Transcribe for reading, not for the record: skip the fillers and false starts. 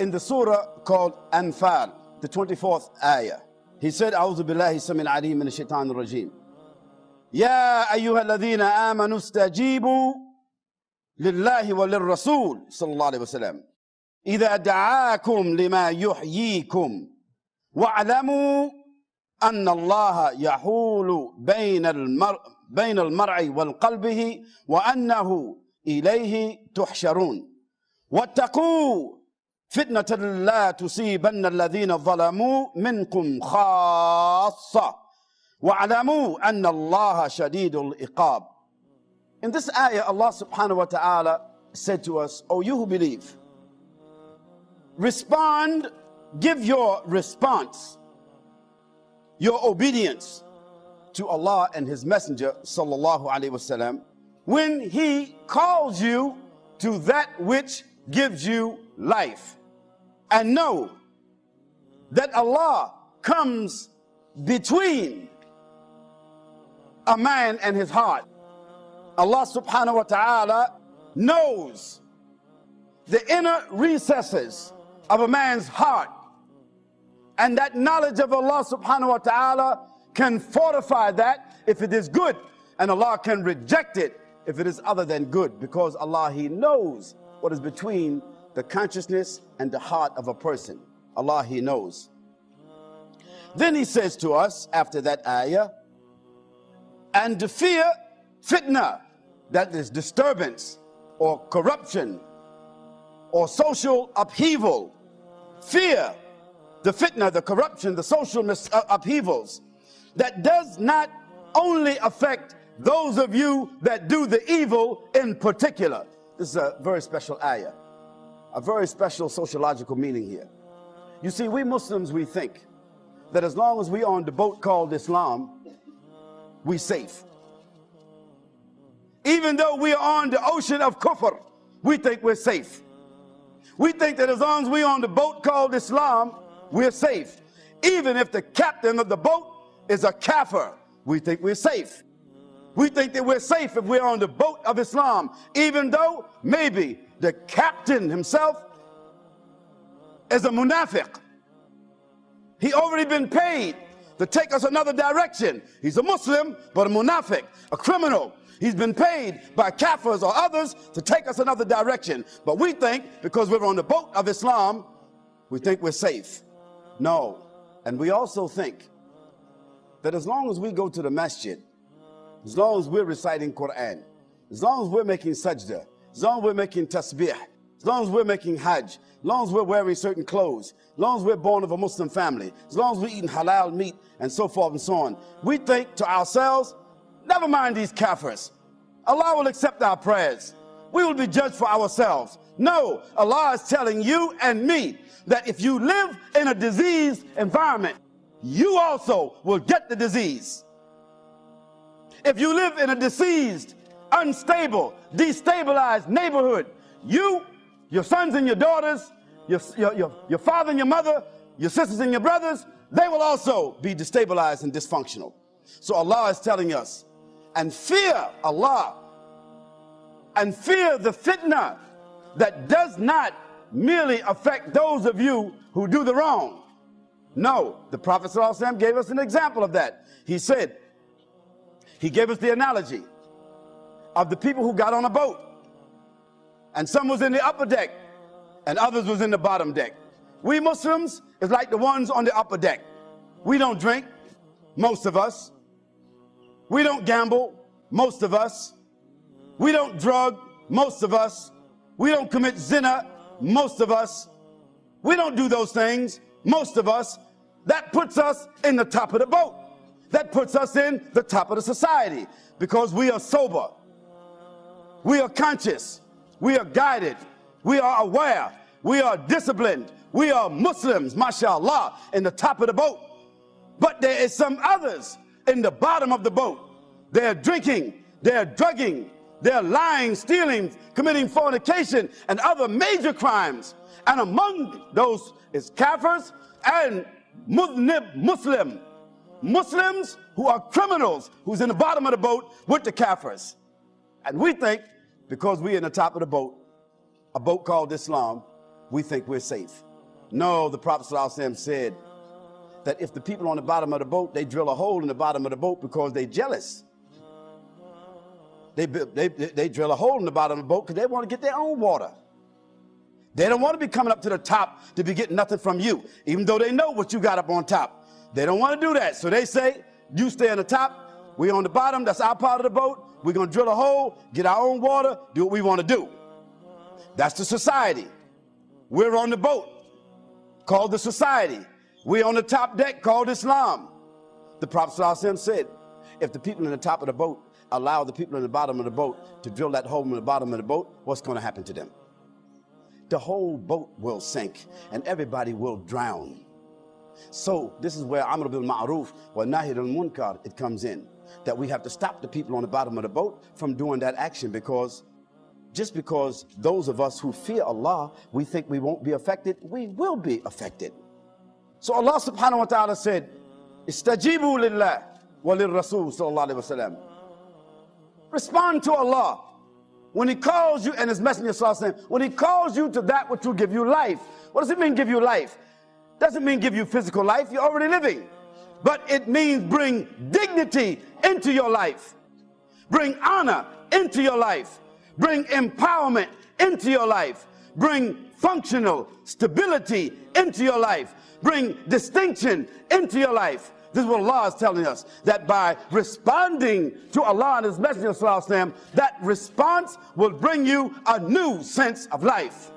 in the surah called Anfal, the 24th ayah. He said, أعوذ بالله السميع العليم من الشيطان الرجيم. يا أيها الذين آمنوا استجيبوا لله وللرسول صلى الله عليه وسلم إذا دعاكم لما يحييكم واعلموا أن الله يحول بين المرء وقلبه وأنه إليه تحشرون واتقوا فتنة لا تصيبن الذين ظلموا منكم خاصة واعلموا أن الله شديد العقاب. In this ayah, Allah subhanahu wa ta'ala said to us, O you who believe, respond, give your response, your obedience to Allah and His Messenger sallallahu alaihi wasallam when He calls you to that which gives you life. And know that Allah comes between a man and his heart. Allah subhanahu wa ta'ala knows the inner recesses of a man's heart. And that knowledge of Allah subhanahu wa ta'ala can fortify that if it is good. And Allah can reject it if it is other than good. Because Allah, He knows what is between the consciousness and the heart of a person. Allah, He knows. Then He says to us after that ayah, and to fear fitna, that is disturbance or corruption or social upheaval. Fear the fitna, the corruption, the social upheavals that does not only affect those of you that do the evil in particular. This is a very special ayah, a very special sociological meaning here. You see, we Muslims, we think that as long as we are on the boat called Islam, we safe. Even though we are on the ocean of kufr, we think we're safe. We think that as long as we're on the boat called Islam, we're safe. Even if the captain of the boat is a kafir, we think we're safe. We think that we're safe if we're on the boat of Islam, even though maybe the captain himself is a munafiq. He already been paid to take us another direction. He's a Muslim, but a munafiq, a criminal. He's been paid by kafirs or others to take us another direction. But we think because we're on the boat of Islam, we think we're safe. No. And we also think that as long as we go to the masjid, as long as we're reciting Quran, as long as we're making sajda, as long as we're making tasbih, as long as we're making hajj, as long as we're wearing certain clothes, as long as we're born of a Muslim family, as long as we're eating halal meat and so forth and so on, we think to ourselves, never mind these kafirs. Allah will accept our prayers. We will be judged for ourselves. No, Allah is telling you and me that if you live in a diseased environment, you also will get the disease. If you live in a diseased, unstable, destabilized neighborhood, you, your sons and your daughters, your father and your mother, your sisters and your brothers, they will also be destabilized and dysfunctional. So Allah is telling us, and fear Allah, and fear the fitna that does not merely affect those of you who do the wrong. No, the Prophet ﷺ gave us an example of that. He said, he gave us the analogy of the people who got on a boat, and some was in the upper deck and others was in the bottom deck. We Muslims is like the ones on the upper deck. We don't drink, most of us. We don't gamble, most of us. We don't drug, most of us. We don't commit zina, most of us. We don't do those things, most of us. That puts us in the top of the boat. That puts us in the top of the society because we are sober. We are conscious. We are guided. We are aware. We are disciplined. We are Muslims, mashallah, in the top of the boat. But there is some others in the bottom of the boat. They're drinking, they're drugging, they're lying, stealing, committing fornication and other major crimes. And among those is kafirs and Muslims who are criminals, who's in the bottom of the boat with the kafirs. And we think because we're in the top of the boat, a boat called Islam, we think we're safe. No, the Prophet ﷺ said that if the people on the bottom of the boat, they drill a hole in the bottom of the boat because they're jealous. They drill a hole in the bottom of the boat because they want to get their own water. They don't want to be coming up to the top to be getting nothing from you, even though they know what you got up on top. They don't want to do that. So they say, you stay on the top, we on the bottom, that's our part of the boat. We're going to drill a hole, get our own water, do what we want to do. That's the society. We're on the boat, called the society. We're on the top deck, called Islam. The Prophet ﷺ said, if the people in the top of the boat allow the people in the bottom of the boat to drill that hole in the bottom of the boat, what's going to happen to them? The whole boat will sink and everybody will drown. So this is where Amr bil Ma'ruf wa Nahy al Munkar, it comes in. That we have to stop the people on the bottom of the boat from doing that action, because just because those of us who fear Allah, we think we won't be affected, we will be affected. So Allah subhanahu wa ta'ala said, Istajibu lillah wa lirrasul sallallahu alayhi wa sallam. Respond to Allah when He calls you, and His Messenger sallallahu alayhi wa sallam, when He calls you to that which will give you life. What does it mean, give you life? Doesn't mean give you physical life, you're already living. But it means bring dignity into your life. Bring honor into your life. Bring empowerment into your life. Bring functional stability into your life. Bring distinction into your life. This is what Allah is telling us, that by responding to Allah and His Messenger, that response will bring you a new sense of life.